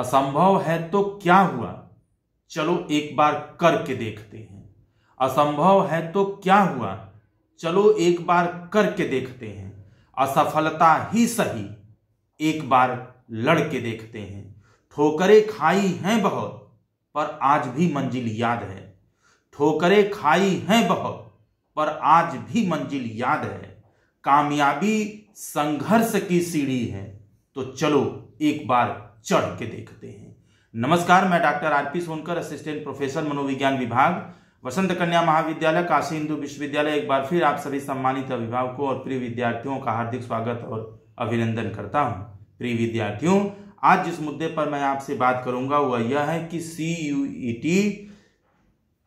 असंभव है तो क्या हुआ, चलो एक बार करके देखते हैं। असंभव है तो क्या हुआ, चलो एक बार करके देखते हैं। असफलता ही सही, एक बार लड़के देखते हैं। ठोकरें खाई हैं बहुत, पर आज भी मंजिल याद है। ठोकरें खाई हैं बहुत, पर आज भी मंजिल याद है। कामयाबी संघर्ष की सीढ़ी है, तो चलो एक बार चढ़ के देखते हैं। नमस्कार, मैं doctor RP Sonkar, assistant professor मनोविज्ञान विभाग, वसंत कन्या महाविद्यालय, काशी हिंदू विश्वविद्यालय। एक बार फिर आप सभी सम्मानित अभिभावकों और प्रिय विद्यार्थियों का हार्दिक स्वागत और अभिनंदन करता हूं। प्रिय विद्यार्थियों, आज जिस मुद्दे पर मैं आपसे बात करूंगा वह यह है कि CUET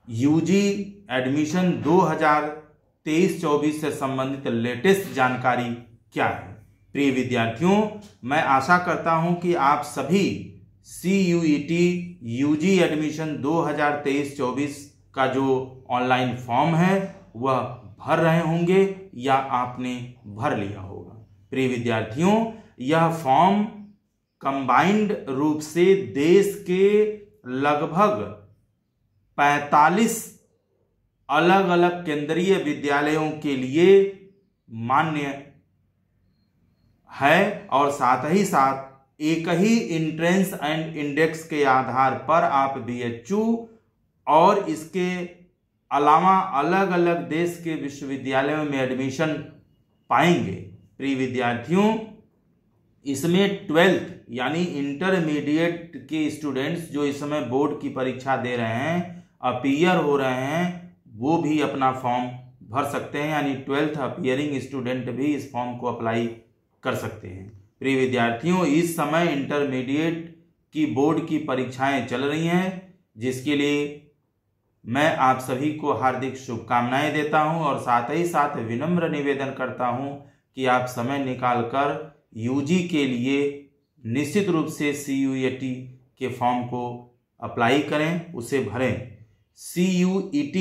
यूजी एडमिशन 2023-24 से संबंधित लेटेस्ट जानकारी क्या है। प्रिय विद्यार्थियों, मैं आशा करता हूं कि आप सभी CUET यूजी एडमिशन 2023-24 का जो ऑनलाइन फॉर्म है वह भर रहे होंगे या आपने भर लिया होगा। प्रिय विद्यार्थियों, यह फॉर्म कंबाइंड रूप से देश के लगभग 45 अलग अलग केंद्रीय विद्यालयों के लिए मान्य है और साथ ही साथ एक ही इंट्रेंस एंड इंडेक्स के आधार पर आप BHU और इसके अलावा अलग अलग देश के विश्वविद्यालयों में एडमिशन पाएंगे। प्रिय विद्यार्थियों, इसमें 12th यानी इंटरमीडिएट के स्टूडेंट्स जो इस समय बोर्ड की परीक्षा दे रहे हैं, अपीयर हो रहे हैं, वो भी अपना फॉर्म भर सकते हैं। यानी 12th अपीयरिंग स्टूडेंट भी इस फॉर्म को अप्लाई कर सकते हैं। प्रिय विद्यार्थियों, इस समय इंटरमीडिएट की बोर्ड की परीक्षाएं चल रही हैं, जिसके लिए मैं आप सभी को हार्दिक शुभकामनाएं देता हूं और साथ ही साथ विनम्र निवेदन करता हूं कि आप समय निकालकर यूजी के लिए निश्चित रूप से CUET के फॉर्म को अप्लाई करें, उसे भरें। CUET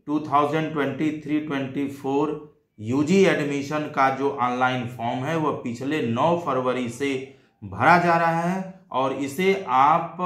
2023-24 यूजी एडमिशन का जो ऑनलाइन फॉर्म है वह पिछले 9 फरवरी से भरा जा रहा है और इसे आप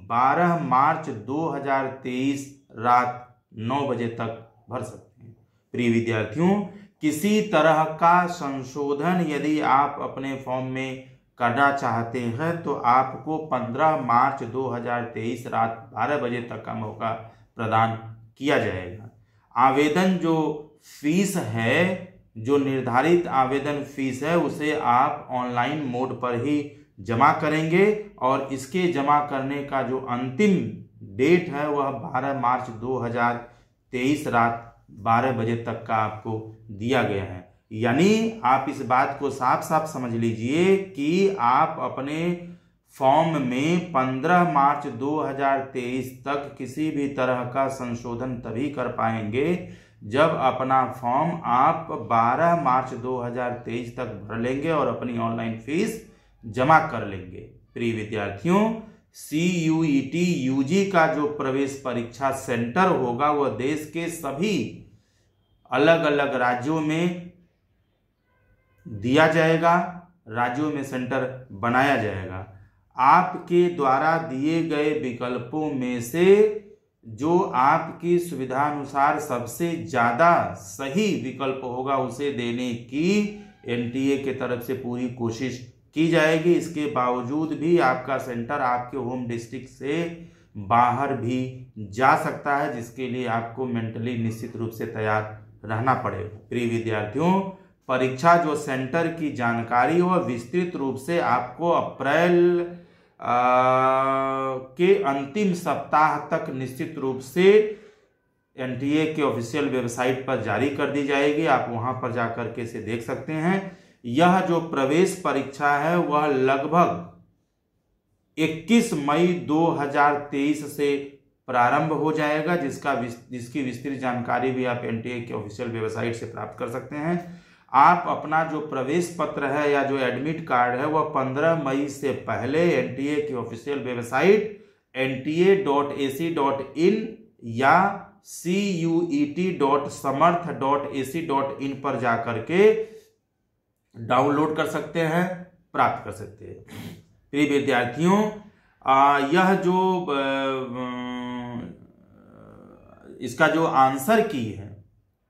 12 मार्च 2023 रात 9 बजे तक भर सकते हैं। प्रिय विद्यार्थियों, किसी तरह का संशोधन यदि आप अपने फॉर्म में करना चाहते हैं तो आपको 15 मार्च 2023 रात 12 बजे तक का मौका प्रदान किया जाएगा। आवेदन जो फीस है, जो निर्धारित आवेदन फीस है, उसे आप ऑनलाइन मोड पर ही जमा करेंगे और इसके जमा करने का जो अंतिम डेट है वह 12 मार्च 2023 रात 12 बजे तक का आपको दिया गया है। यानी आप इस बात को साफ साफ समझ लीजिए कि आप अपने फॉर्म में 15 मार्च 2023 तक किसी भी तरह का संशोधन तभी कर पाएंगे जब अपना फॉर्म आप 12 मार्च 2023 तक भर लेंगे और अपनी ऑनलाइन फीस जमा कर लेंगे। प्रिय विद्यार्थियों, CUET यूजी का जो प्रवेश परीक्षा सेंटर होगा वह देश के सभी अलग अलग राज्यों में दिया जाएगा, राज्यों में सेंटर बनाया जाएगा। आपके द्वारा दिए गए विकल्पों में से जो आपकी सुविधा अनुसार सबसे ज्यादा सही विकल्प होगा उसे देने की NTA के तरफ से पूरी कोशिश की जाएगी। इसके बावजूद भी आपका सेंटर आपके होम डिस्ट्रिक्ट से बाहर भी जा सकता है, जिसके लिए आपको मेंटली निश्चित रूप से तैयार रहना पड़ेगा। प्रिय विद्यार्थियों, परीक्षा जो सेंटर की जानकारी वह विस्तृत रूप से आपको अप्रैल के अंतिम सप्ताह तक निश्चित रूप से NTA के ऑफिशियल वेबसाइट पर जारी कर दी जाएगी। आप वहां पर जाकर के इसे देख सकते हैं। यह जो प्रवेश परीक्षा है वह लगभग 21 मई 2023 से प्रारंभ हो जाएगा, जिसकी विस्तृत जानकारी भी आप NTA के ऑफिशियल वेबसाइट से प्राप्त कर सकते हैं। आप अपना जो प्रवेश पत्र है या जो एडमिट कार्ड है वह 15 मई से पहले NTA की ऑफिशियल वेबसाइट nta.ac.in या cuet.samarth.ac.in पर जाकर के डाउनलोड कर सकते हैं, प्राप्त कर सकते हैं। प्रिय विद्यार्थियों, यह जो इसका जो आंसर की है,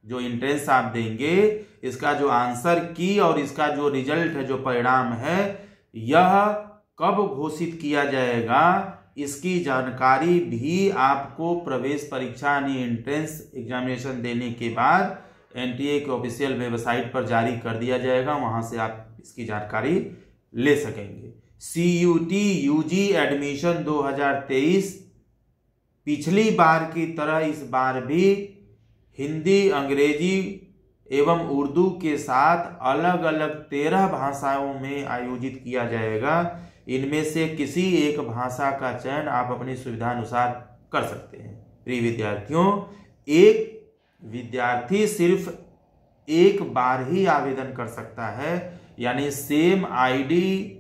जो एंट्रेंस आप देंगे, इसका जो आंसर की और इसका जो रिजल्ट है, जो परिणाम है, यह कब घोषित किया जाएगा, इसकी जानकारी भी आपको प्रवेश परीक्षा यानी एंट्रेंस एग्जामिनेशन देने के बाद एनटीए के ऑफिशियल वेबसाइट पर जारी कर दिया जाएगा। वहां से आप इसकी जानकारी ले सकेंगे। सीयूटी यूजी एडमिशन 2023 पिछली बार की तरह इस बार भी हिंदी, अंग्रेजी एवं उर्दू के साथ अलग अलग 13 भाषाओं में आयोजित किया जाएगा। इनमें से किसी एक भाषा का चयन आप अपनी सुविधानुसार कर सकते हैं। प्रिय विद्यार्थियों, एक विद्यार्थी सिर्फ एक बार ही आवेदन कर सकता है, यानी सेम आईडी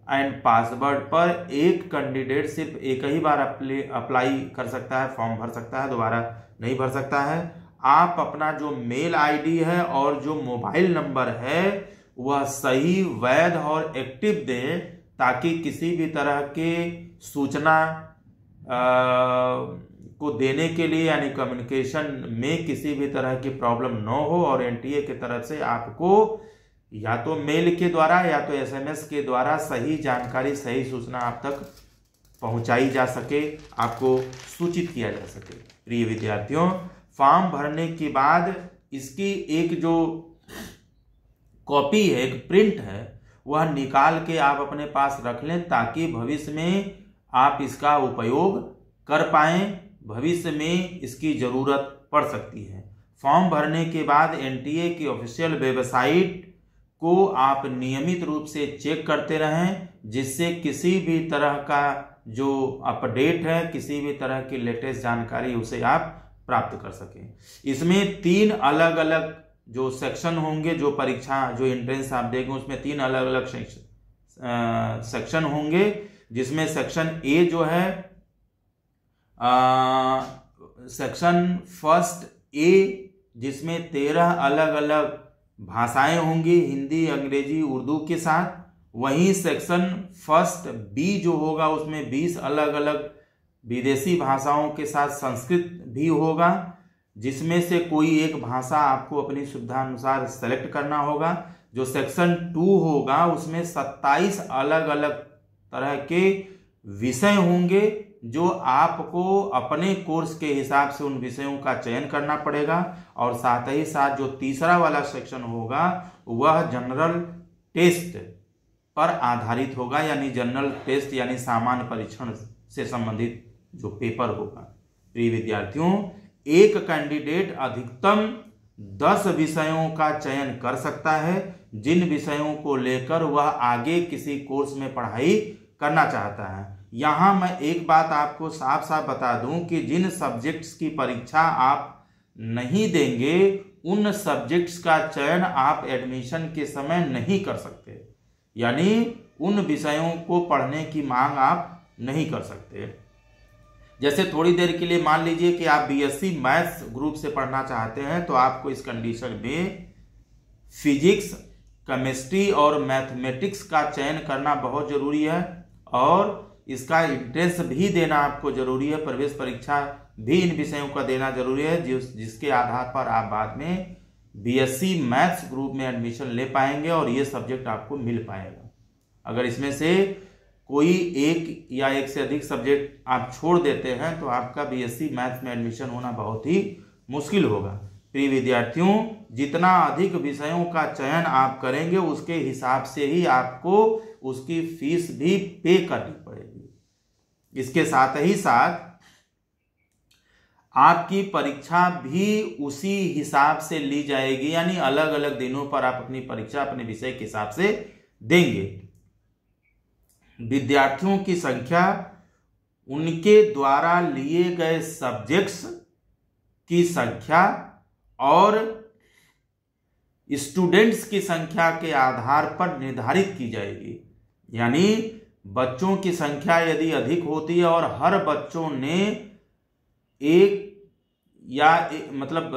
एंड पासवर्ड पर एक कैंडिडेट सिर्फ एक ही बार अप्लाई कर सकता है, फॉर्म भर सकता है, दोबारा नहीं भर सकता है। आप अपना जो मेल आईडी है और जो मोबाइल नंबर है वह सही, वैध और एक्टिव दें, ताकि किसी भी तरह के सूचना को देने के लिए यानी कम्युनिकेशन में किसी भी तरह की प्रॉब्लम न हो और एनटीए की तरफ से आपको या तो मेल के द्वारा या तो एसएमएस के द्वारा सही जानकारी, सही सूचना आप तक पहुंचाई जा सके, आपको सूचित किया जा सके। प्रिय विद्यार्थियों, फॉर्म भरने के बाद इसकी एक जो कॉपी है, एक प्रिंट है, वह निकाल के आप अपने पास रख लें, ताकि भविष्य में आप इसका उपयोग कर पाएं। भविष्य में इसकी जरूरत पड़ सकती है। फॉर्म भरने के बाद एनटीए की ऑफिशियल वेबसाइट को आप नियमित रूप से चेक करते रहें, जिससे किसी भी तरह का जो अपडेट है, किसी भी तरह की लेटेस्ट जानकारी उसे आप प्राप्त कर सकें। इसमें 3 अलग अलग जो सेक्शन होंगे, जो परीक्षा जो एंट्रेंस आप देंगे उसमें 3 अलग अलग सेक्शन होंगे, जिसमें सेक्शन ए जो है सेक्शन फर्स्ट ए, जिसमें 13 अलग अलग भाषाएं होंगी, हिंदी, अंग्रेजी, उर्दू के साथ। वहीं सेक्शन फर्स्ट बी जो होगा उसमें 20 अलग अलग विदेशी भाषाओं के साथ संस्कृत भी होगा, जिसमें से कोई एक भाषा आपको अपनी सुविधा अनुसार सेलेक्ट करना होगा। जो सेक्शन 2 होगा उसमें 27 अलग अलग तरह के विषय होंगे, जो आपको अपने कोर्स के हिसाब से उन विषयों का चयन करना पड़ेगा। और साथ ही साथ जो तीसरा वाला सेक्शन होगा वह जनरल टेस्ट पर आधारित होगा, यानी जनरल टेस्ट यानी सामान्य परीक्षण से संबंधित जो पेपर होगा। प्रिय विद्यार्थियों, एक कैंडिडेट अधिकतम 10 विषयों का चयन कर सकता है, जिन विषयों को लेकर वह आगे किसी कोर्स में पढ़ाई करना चाहता है। यहां मैं एक बात आपको साफ साफ बता दूं कि जिन सब्जेक्ट्स की परीक्षा आप नहीं देंगे, उन सब्जेक्ट्स का चयन आप एडमिशन के समय नहीं कर सकते, यानी उन विषयों को पढ़ने की मांग आप नहीं कर सकते। जैसे थोड़ी देर के लिए मान लीजिए कि आप बीएससी मैथ्स ग्रुप से पढ़ना चाहते हैं, तो आपको इस कंडीशन में फिजिक्स, केमिस्ट्री और मैथमेटिक्स का चयन करना बहुत जरूरी है, और इसका एंट्रेंस भी देना आपको जरूरी है। प्रवेश परीक्षा भी इन विषयों का देना जरूरी है, जिसके आधार पर आप बाद में बीएससी मैथ्स ग्रुप में एडमिशन ले पाएंगे और ये सब्जेक्ट आपको मिल पाएगा। अगर इसमें से कोई एक या एक से अधिक सब्जेक्ट आप छोड़ देते हैं तो आपका बीएससी मैथ्स में एडमिशन होना बहुत ही मुश्किल होगा। प्रिय विद्यार्थियों, जितना अधिक विषयों का चयन आप करेंगे उसके हिसाब से ही आपको उसकी फीस भी पे करनी पड़ेगी। इसके साथ ही साथ आपकी परीक्षा भी उसी हिसाब से ली जाएगी, यानी अलग अलग दिनों पर आप अपनी परीक्षा अपने विषय के हिसाब से देंगे। विद्यार्थियों की संख्या उनके द्वारा लिए गए सब्जेक्ट्स की संख्या और स्टूडेंट्स की संख्या के आधार पर निर्धारित की जाएगी। यानी बच्चों की संख्या यदि अधिक होती है और हर बच्चों ने एक या मतलब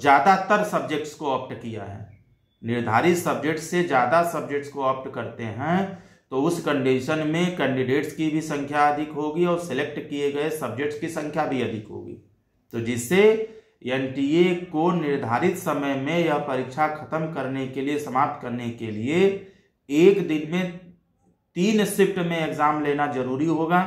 ज्यादातर सब्जेक्ट्स को ऑप्ट किया है, निर्धारित सब्जेक्ट से ज्यादा सब्जेक्ट्स को ऑप्ट करते हैं, तो उस कंडीशन में कैंडिडेट्स की भी संख्या अधिक होगी और सिलेक्ट किए गए सब्जेक्ट्स की संख्या भी अधिक होगी, तो जिससे एनटीए को निर्धारित समय में यह परीक्षा खत्म करने के लिए, समाप्त करने के लिए एक दिन में 3 शिफ्ट में एग्जाम लेना जरूरी होगा।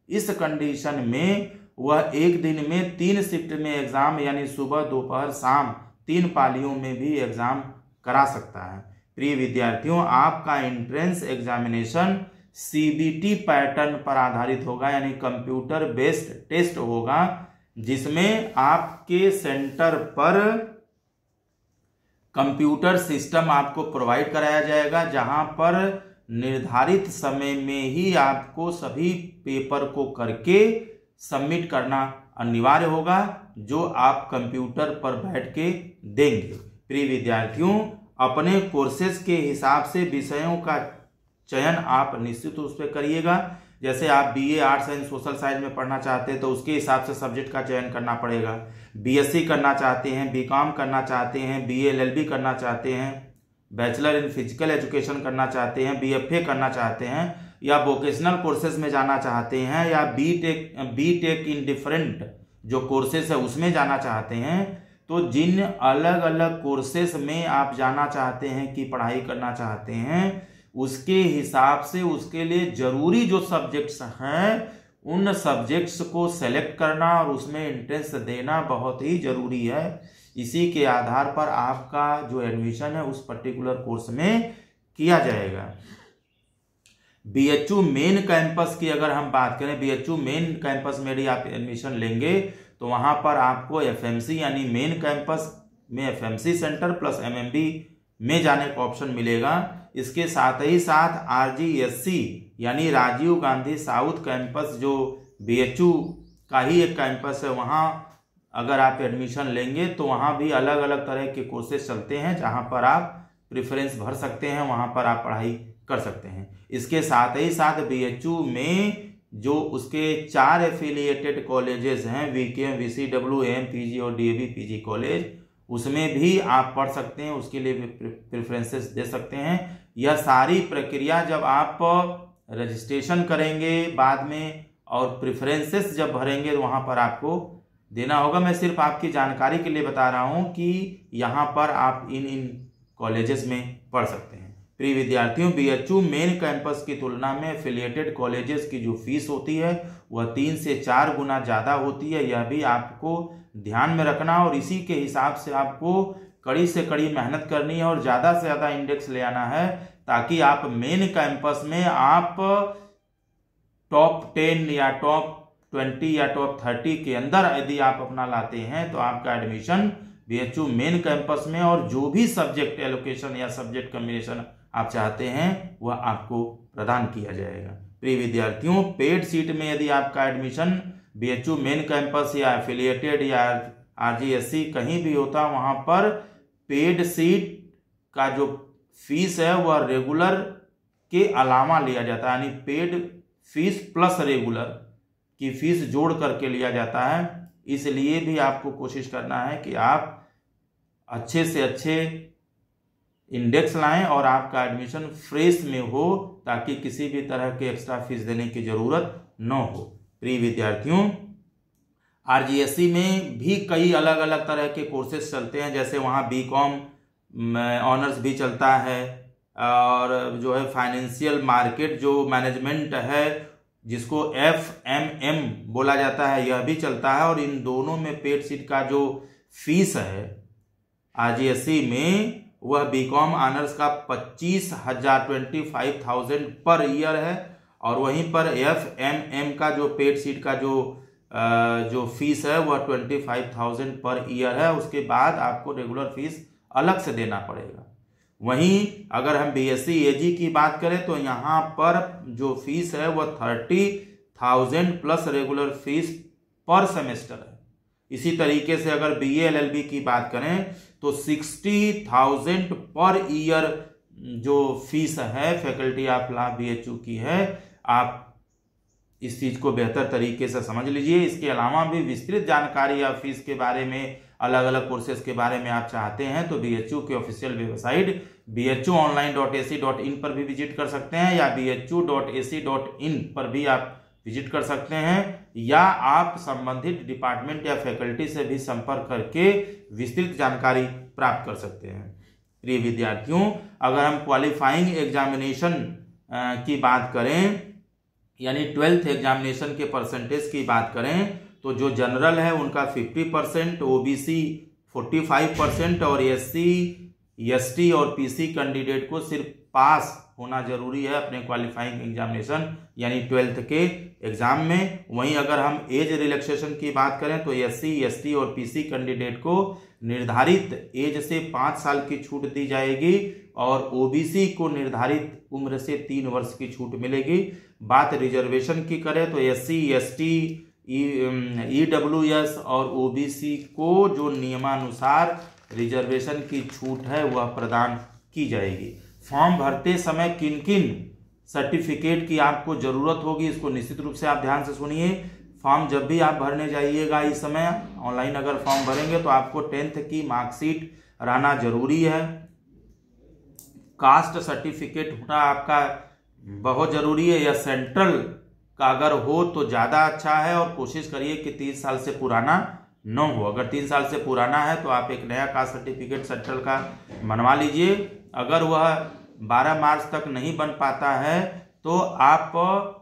इस कंडीशन में वह एक दिन में 3 शिफ्ट में एग्जाम यानी सुबह, दोपहर, शाम 3 पालियों में भी एग्जाम करा सकता है। प्रिय विद्यार्थियों, आपका एंट्रेंस एग्जामिनेशन सीबीटी पैटर्न पर आधारित होगा, यानी कंप्यूटर बेस्ड टेस्ट होगा, जिसमें आपके सेंटर पर कंप्यूटर सिस्टम आपको प्रोवाइड कराया जाएगा, जहां पर निर्धारित समय में ही आपको सभी पेपर को करके सबमिट करना अनिवार्य होगा, जो आप कंप्यूटर पर बैठ के देंगे। प्रिय विद्यार्थियों, अपने कोर्सेज के हिसाब से विषयों का चयन आप निश्चित रूप से करिएगा। जैसे आप BA arts and social science में पढ़ना चाहते हैं तो उसके हिसाब से सब्जेक्ट का चयन करना पड़ेगा। बीएससी करना चाहते हैं, बीकॉम करना चाहते हैं, बीए एलएलबी करना चाहते हैं, बैचलर इन फिजिकल एजुकेशन करना चाहते हैं, बीएफए करना चाहते हैं, या वोकेशनल कोर्सेज में जाना चाहते हैं, या बीटेक इन डिफरेंट जो कोर्सेज है उसमें जाना चाहते हैं, तो जिन अलग अलग कोर्सेज में आप जाना चाहते हैं कि पढ़ाई करना चाहते हैं, उसके हिसाब से उसके लिए जरूरी जो सब्जेक्ट्स हैं उन सब्जेक्ट्स को सेलेक्ट करना और उसमें एंट्रेंस देना बहुत ही जरूरी है। इसी के आधार पर आपका जो एडमिशन है उस पर्टिकुलर कोर्स में किया जाएगा। बीएचयू मेन कैंपस की अगर हम बात करें, बीएचयू मेन कैंपस में यदि आप एडमिशन लेंगे तो वहां पर आपको एफएमसी यानी मेन कैंपस में एफएमसी सेंटर प्लस एमएमबी में जाने का ऑप्शन मिलेगा। इसके साथ ही साथ आरजीएससी यानी राजीव गांधी साउथ कैंपस जो बीएचयू का ही एक कैंपस है, वहां अगर आप एडमिशन लेंगे तो वहां भी अलग अलग तरह के कोर्सेज चलते हैं, जहां पर आप प्रेफरेंस भर सकते हैं, वहां पर आप पढ़ाई कर सकते हैं। इसके साथ ही साथ बीएचयू में जो उसके 4 एफिलिएटेड कॉलेजेस हैं, वीकेएम, वीसीडब्ल्यू, एमपीजी और डीएवी पीजी कॉलेज, उसमें भी आप पढ़ सकते हैं, उसके लिए भी प्रेफरेंसेस दे सकते हैं। यह सारी प्रक्रिया जब आप रजिस्ट्रेशन करेंगे बाद में और प्रेफरेंसेस जब भरेंगे तो वहां पर आपको देना होगा। मैं सिर्फ आपकी जानकारी के लिए बता रहा हूं कि यहां पर आप इन कॉलेजेस में पढ़ सकते हैं। प्रिय विद्यार्थियों, बीएचयू मेन कैंपस की तुलना में एफिलिएटेड कॉलेजेस की जो फीस होती है वह 3 से 4 गुना ज़्यादा होती है। यह भी आपको ध्यान में रखना और इसी के हिसाब से आपको कड़ी से कड़ी मेहनत करनी है और ज़्यादा से ज़्यादा इंडेक्स ले आना है, ताकि आप मेन कैंपस में आप टॉप 10 या टॉप 20 या टॉप 30 के अंदर यदि आप अपना लाते हैं तो आपका एडमिशन बीएचयू मेन कैंपस में और जो भी सब्जेक्ट एलोकेशन या सब्जेक्ट कॉम्बिनेशन आप चाहते हैं वह आपको प्रदान किया जाएगा। प्रिय विद्यार्थियों, पेड सीट में यदि आपका एडमिशन बीएचयू मेन कैंपस या एफिलिएटेड या आरजीएससी कहीं भी होता, वहां पर पेड सीट का जो फीस है वह रेगुलर के अलावा लिया जाता है, यानी पेड फीस प्लस रेगुलर की फीस जोड़ करके लिया जाता है। इसलिए भी आपको कोशिश करना है कि आप अच्छे से अच्छे इंडेक्स लाएं और आपका एडमिशन फ्रेश में हो, ताकि किसी भी तरह के एक्स्ट्रा फीस देने की जरूरत न हो। प्रिय विद्यार्थियों, आरजीएससी में भी कई अलग अलग तरह के कोर्सेज चलते हैं, जैसे वहाँ बीकॉम ऑनर्स भी चलता है और जो है फाइनेंशियल मार्केट जो मैनेजमेंट है जिसको FMM बोला जाता है यह भी चलता है। और इन दोनों में पेड सीट का जो फीस है आरजीएससी में वह बीकॉम ऑनर्स का 25,000 पर ईयर है और वहीं पर FMM का जो पेड सीट का जो फीस है वह 25,000 पर ईयर है। उसके बाद आपको रेगुलर फीस अलग से देना पड़ेगा। वहीं अगर हम बीएससी एजी की बात करें तो यहाँ पर जो फीस है वह 30,000 प्लस रेगुलर फीस पर सेमेस्टर है। इसी तरीके से अगर बीए एलएलबी की बात करें तो 60,000 पर ईयर जो फीस है फैकल्टी ऑफ लॉ बीएचयू की है। आप इस चीज को बेहतर तरीके से समझ लीजिए। इसके अलावा भी विस्तृत जानकारी या फीस के बारे में अलग अलग कोर्सेज के बारे में आप चाहते हैं तो BHU की ऑफिशियल वेबसाइट bhuonline.ac.in पर भी विजिट कर सकते हैं, या bhu.ac.in पर भी आप विजिट कर सकते हैं, या आप संबंधित डिपार्टमेंट या फैकल्टी से भी संपर्क करके विस्तृत जानकारी प्राप्त कर सकते हैं। प्रिय विद्यार्थियों, अगर हम क्वालिफाइंग एग्जामिनेशन की बात करें, यानी 12th एग्जामिनेशन के परसेंटेज की बात करें, तो जो जनरल है उनका 50%, OBC 45% और SC, ST और PC कैंडिडेट को सिर्फ पास होना जरूरी है अपने क्वालिफाइंग एग्जामिनेशन यानी 12th के एग्जाम में। वहीं अगर हम एज रिलैक्सेशन की बात करें तो SC, ST और PC कैंडिडेट को निर्धारित एज से 5 साल की छूट दी जाएगी और OBC को निर्धारित उम्र से 3 वर्ष की छूट मिलेगी। बात रिजर्वेशन की करें तो SC, ST, EWS और OBC को जो नियमानुसार रिजर्वेशन की छूट है वह प्रदान की जाएगी। फॉर्म भरते समय किन किन सर्टिफिकेट की आपको जरूरत होगी, इसको निश्चित रूप से आप ध्यान से सुनिए। फॉर्म जब भी आप भरने जाइएगा, इस समय ऑनलाइन अगर फॉर्म भरेंगे तो आपको 10th की मार्कशीट रहना जरूरी है। कास्ट सर्टिफिकेट होना आपका बहुत जरूरी है, या सेंट्रल का अगर हो तो ज़्यादा अच्छा है, और कोशिश करिए कि 3 साल से पुराना न हो। अगर 3 साल से पुराना है तो आप एक नया कास्ट सर्टिफिकेट सेंट्रल का बनवा लीजिए। अगर वह 12 मार्च तक नहीं बन पाता है तो आप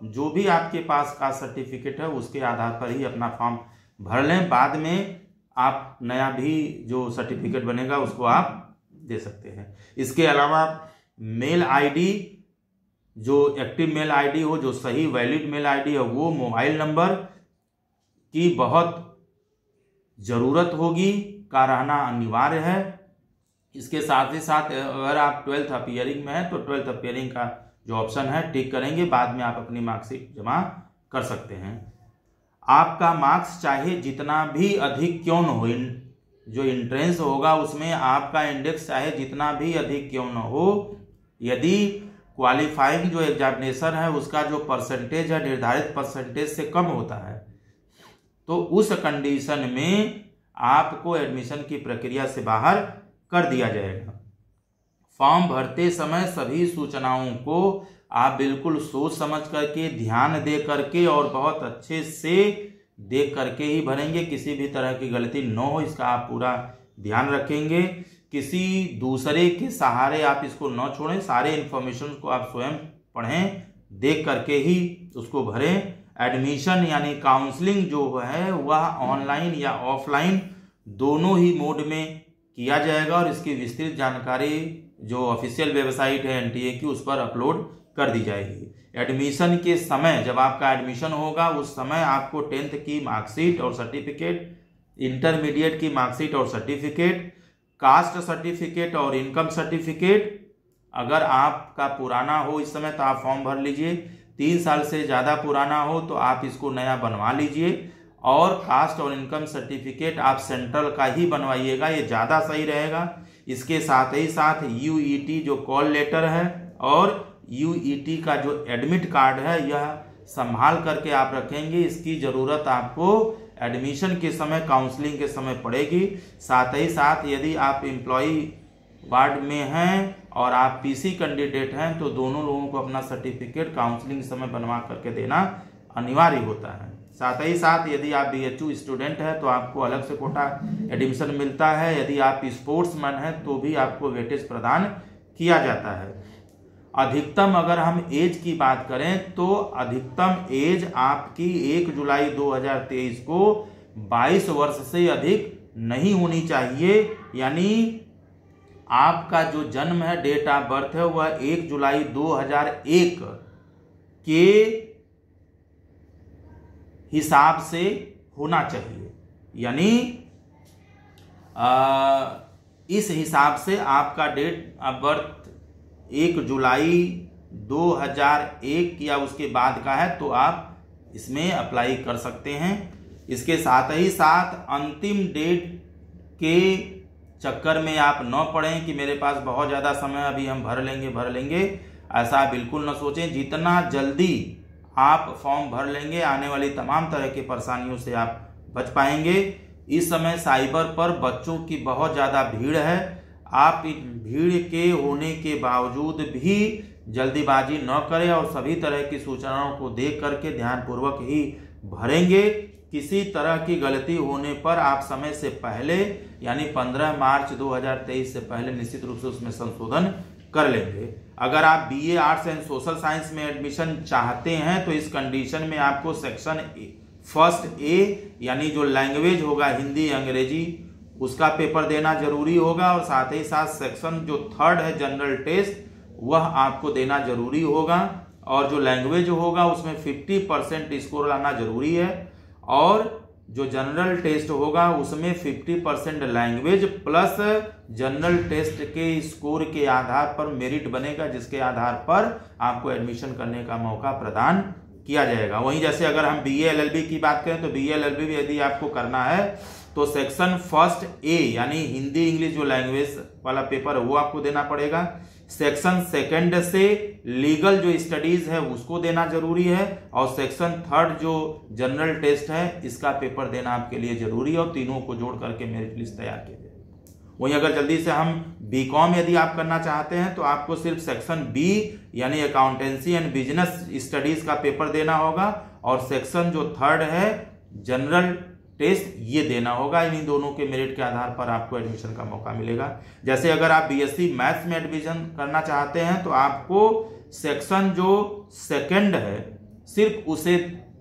जो भी आपके पास कास्ट सर्टिफिकेट है उसके आधार पर ही अपना फॉर्म भर लें। बाद में आप नया भी जो सर्टिफिकेट बनेगा उसको आप दे सकते हैं। इसके अलावा मेल आईडी, जो एक्टिव मेल आईडी हो, जो सही वैलिड मेल आईडी है, वो मोबाइल नंबर की बहुत ज़रूरत होगी, का रहना अनिवार्य है। इसके साथ ही साथ अगर आप 12th अपीयरिंग में हैं तो 12th अपीयरिंग का जो ऑप्शन है टिक करेंगे, बाद में आप अपनी मार्कशीट जमा कर सकते हैं। आपका मार्क्स चाहे जितना भी अधिक क्यों न हो, जो एंट्रेंस होगा उसमें आपका इंडेक्स चाहे जितना भी अधिक क्यों न हो, यदि क्वालिफाइंग जो एग्जामिनेशन है उसका जो परसेंटेज है निर्धारित परसेंटेज से कम होता है तो उस कंडीशन में आपको एडमिशन की प्रक्रिया से बाहर कर दिया जाएगा। फॉर्म भरते समय सभी सूचनाओं को आप बिल्कुल सोच समझ करके, ध्यान दे करके और बहुत अच्छे से देख करके ही भरेंगे। किसी भी तरह की गलती न हो इसका आप पूरा ध्यान रखेंगे। किसी दूसरे के सहारे आप इसको न छोड़ें, सारे इंफॉर्मेशन को आप स्वयं पढ़ें, देख करके ही उसको भरें। एडमिशन यानी काउंसलिंग जो है वह ऑनलाइन या ऑफलाइन दोनों ही मोड में किया जाएगा और इसकी विस्तृत जानकारी जो ऑफिशियल वेबसाइट है NTA की उस पर अपलोड कर दी जाएगी। एडमिशन के समय जब आपका एडमिशन होगा उस समय आपको 10th की मार्कशीट और सर्टिफिकेट, इंटरमीडिएट की मार्कशीट और सर्टिफिकेट, कास्ट सर्टिफिकेट और इनकम सर्टिफिकेट, अगर आपका पुराना हो इस समय तो आप फॉर्म भर लीजिए, 3 साल से ज़्यादा पुराना हो तो आप इसको नया बनवा लीजिए, और कास्ट और इनकम सर्टिफिकेट आप सेंट्रल का ही बनवाइएगा, ये ज़्यादा सही रहेगा। इसके साथ ही साथ UET जो कॉल लेटर है और UET का जो एडमिट कार्ड है यह संभाल करके आप रखेंगे। इसकी ज़रूरत आपको एडमिशन के समय, काउंसलिंग के समय पड़ेगी। साथ ही साथ यदि आप एम्प्लॉई वार्ड में हैं और आप PC कैंडिडेट हैं तो दोनों लोगों को अपना सर्टिफिकेट काउंसलिंग समय बनवा करके देना अनिवार्य होता है। साथ ही साथ यदि आप BHU स्टूडेंट हैं तो आपको अलग से कोटा एडमिशन मिलता है। यदि आप स्पोर्ट्समैन हैं तो भी आपको वेटेज प्रदान किया जाता है। अधिकतम अगर हम एज की बात करें तो अधिकतम एज आपकी 1 जुलाई 2023 को 22 वर्ष से अधिक नहीं होनी चाहिए। यानी आपका जो जन्म है, डेट ऑफ बर्थ है, वह 1 जुलाई 2001 के हिसाब से होना चाहिए। यानी इस हिसाब से आपका डेट ऑफ बर्थ 1 जुलाई 2001 या उसके बाद का है तो आप इसमें अप्लाई कर सकते हैं। इसके साथ ही साथ अंतिम डेट के चक्कर में आप न पड़ें कि मेरे पास बहुत ज़्यादा समय अभी हम भर लेंगे, ऐसा बिल्कुल न सोचें। जितना जल्दी आप फॉर्म भर लेंगे आने वाली तमाम तरह की परेशानियों से आप बच पाएंगे। इस समय साइबर पर बच्चों की बहुत ज़्यादा भीड़ है। आप इस भीड़ के होने के बावजूद भी जल्दीबाजी न करें और सभी तरह की सूचनाओं को देख करके ध्यानपूर्वक ही भरेंगे। किसी तरह की गलती होने पर आप समय से पहले यानी 15 मार्च 2023 से पहले निश्चित रूप से उसमें संशोधन कर लेंगे। अगर आप BA arts and social science में एडमिशन चाहते हैं तो इस कंडीशन में आपको सेक्शन फर्स्ट ए यानी जो लैंग्वेज होगा हिंदी अंग्रेजी उसका पेपर देना जरूरी होगा और साथ ही साथ सेक्शन जो थर्ड है जनरल टेस्ट वह आपको देना जरूरी होगा और जो लैंग्वेज होगा उसमें 50% स्कोर लाना जरूरी है और जो जनरल टेस्ट होगा उसमें 50% लैंग्वेज प्लस जनरल टेस्ट के स्कोर के आधार पर मेरिट बनेगा जिसके आधार पर आपको एडमिशन करने का मौका प्रदान किया जाएगा। वहीं जैसे अगर हम बीए एलएलबी की बात करें तो बीए एलएलबी भी यदि आपको करना है तो सेक्शन फर्स्ट ए यानी हिंदी इंग्लिश जो लैंग्वेज वाला पेपर है वो आपको देना पड़ेगा। सेक्शन सेकंड से लीगल जो स्टडीज है उसको देना जरूरी है और सेक्शन थर्ड जो जनरल टेस्ट है इसका पेपर देना आपके लिए जरूरी है और तीनों को जोड़ करके मेरिट लिस्ट तैयार किया जाए। वहीं अगर जल्दी से हम बीकॉम यदि आप करना चाहते हैं तो आपको सिर्फ सेक्शन बी यानी अकाउंटेंसी एंड बिजनेस स्टडीज का पेपर देना होगा और सेक्शन जो थर्ड है जनरल टेस्ट ये देना होगा। इन दोनों के मेरिट के आधार पर आपको एडमिशन का मौका मिलेगा। जैसे अगर आप बीएससी मैथ्स में एडमिशन करना चाहते हैं तो आपको सेक्शन जो सेकंड है सिर्फ उसे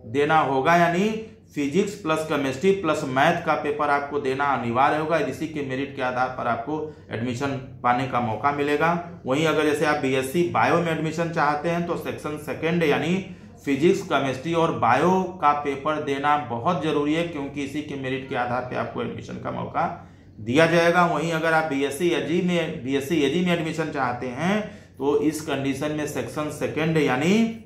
देना होगा यानी physics plus chemistry plus math का पेपर आपको देना अनिवार्य होगा। इसी के मेरिट के आधार पर आपको एडमिशन पाने का मौका मिलेगा। वहीं अगर जैसे आप बीएससी बायो में एडमिशन चाहते हैं तो सेक्शन सेकंड यानी फिजिक्स केमिस्ट्री और बायो का पेपर देना बहुत जरूरी है क्योंकि इसी के मेरिट के आधार पर आपको एडमिशन का मौका दिया जाएगा। वहीं अगर आप बीएससी एजी में एडमिशन चाहते हैं तो इस कंडीशन में सेक्शन सेकंड यानी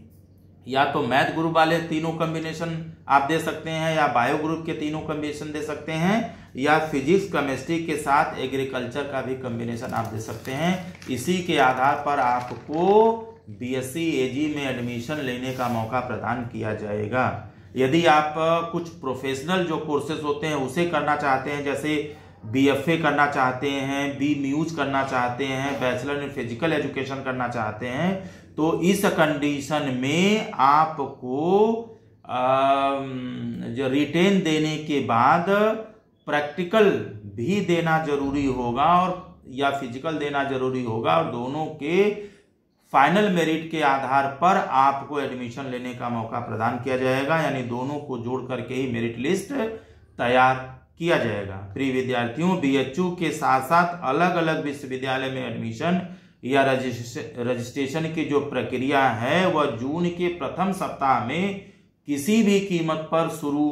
या तो मैथ ग्रुप वाले तीनों कॉम्बिनेशन आप दे सकते हैं या बायो ग्रुप के तीनों कॉम्बिनेशन दे सकते हैं या फिजिक्स केमिस्ट्री के साथ एग्रीकल्चर का भी कॉम्बिनेशन आप दे सकते हैं। इसी के आधार पर आपको बीएससी एजी में एडमिशन लेने का मौका प्रदान किया जाएगा। यदि आप कुछ प्रोफेशनल जो कोर्सेज होते हैं उसे करना चाहते हैं जैसे बीएफए करना चाहते हैं, बी म्यूज करना चाहते हैं, बैचलर इन फिजिकल एजुकेशन करना चाहते हैं तो इस कंडीशन में आपको जो रिटेन देने के बाद प्रैक्टिकल भी देना जरूरी होगा और या फिजिकल देना जरूरी होगा और दोनों के फाइनल मेरिट के आधार पर आपको एडमिशन लेने का मौका प्रदान किया जाएगा यानी दोनों को जोड़ करके ही मेरिट लिस्ट तैयार किया जाएगा। प्रिय विद्यार्थियों, बीएचयू के साथ साथ अलग अलग विश्वविद्यालय में एडमिशन या रजिस्ट्रेशन की जो प्रक्रिया है वह जून के प्रथम सप्ताह में किसी भी कीमत पर शुरू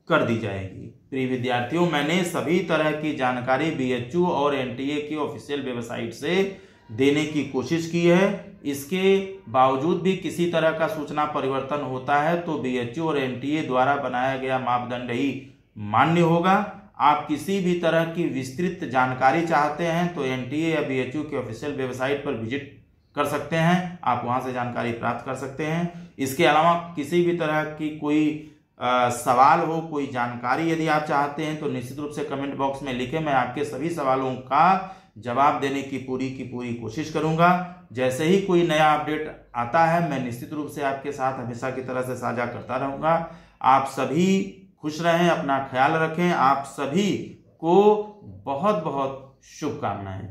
कर दी जाएगी। प्रिय विद्यार्थियों, मैंने सभी तरह की जानकारी बीएचयू और एनटीए की ऑफिशियल वेबसाइट से देने की कोशिश की है। इसके बावजूद भी किसी तरह का सूचना परिवर्तन होता है तो बीएचयू और एनटीए द्वारा बनाया गया मापदंड ही मान्य होगा। आप किसी भी तरह की विस्तृत जानकारी चाहते हैं तो एनटीए या बीएचयू के ऑफिशियल वेबसाइट पर विजिट कर सकते हैं, आप वहां से जानकारी प्राप्त कर सकते हैं। इसके अलावा किसी भी तरह की कोई सवाल हो, कोई जानकारी यदि आप चाहते हैं तो निश्चित रूप से कमेंट बॉक्स में लिखें, मैं आपके सभी सवालों का जवाब देने की पूरी कोशिश करूंगा। जैसे ही कोई नया अपडेट आता है मैं निश्चित रूप से आपके साथ हमेशा की तरह से साझा करता रहूंगा। आप सभी खुश रहें, अपना ख्याल रखें। आप सभी को बहुत बहुत शुभकामनाएं।